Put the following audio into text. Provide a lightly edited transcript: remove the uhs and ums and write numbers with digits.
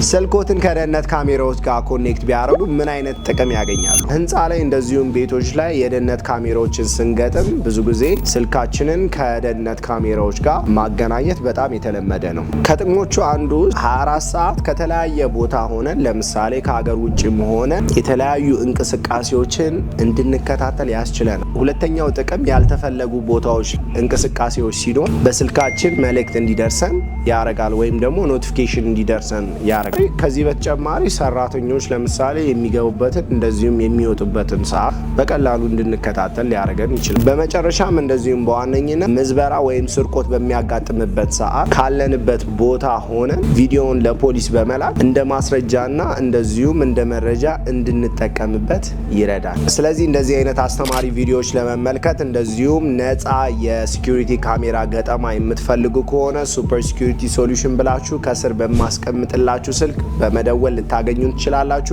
ስልኮትን ከደህንነት ካሜራዎች ጋር ኮኔክት ቢያደርጉ ምን አይነት ጥቅም ያገኛሉ? ህንፃ ላይ እንደዚሁም ቤቶች ላይ የደህንነት ካሜራዎችን ስንገጥም ብዙ ጊዜ ስልካችንን ከደህንነት ካሜራዎች ጋር ማገናኘት በጣም የተለመደ ነው። ከጥቅሞቹ አንዱ 24 ሰዓት ከተለያየ ቦታ ሆነን ለምሳሌ ከሀገር ውጭም ሆነ የተለያዩ እንቅስቃሴዎችን እንድንከታተል ያስችለናል። ሁለተኛው ጥቅም ያልተፈለጉ ቦታዎች እንቅስቃሴዎች ሲኖር በስልካችን መልእክት እንዲደርሰን ያረጋል ወይም ደግሞ ኖቲፊኬሽን እንዲደርሰን ያረጋል። ከዚህ በተጨማሪ ሰራተኞች ለምሳሌ የሚገቡበትን እንደዚሁም የሚወጡበትን ሰዓት በቀላሉ እንድንከታተል ሊያደርገን ይችላል። በመጨረሻም እንደዚሁም በዋነኝነት ምዝበራ ወይም ስርቆት በሚያጋጥምበት ሰዓት ካለንበት ቦታ ሆነን ቪዲዮውን ለፖሊስ በመላክ እንደ ማስረጃና እንደዚሁም እንደ መረጃ እንድንጠቀምበት ይረዳል። ስለዚህ እንደዚህ አይነት አስተማሪ ቪዲዮዎች ለመመልከት እንደዚሁም ነፃ የሲኪዩሪቲ ካሜራ ገጠማ የምትፈልጉ ከሆነ ሱፐር ሲኪዩሪቲ ሶሉሽን ብላችሁ ከስር በማስቀምጥላችሁ ስልክ በመደወል ልታገኙ ትችላላችሁ።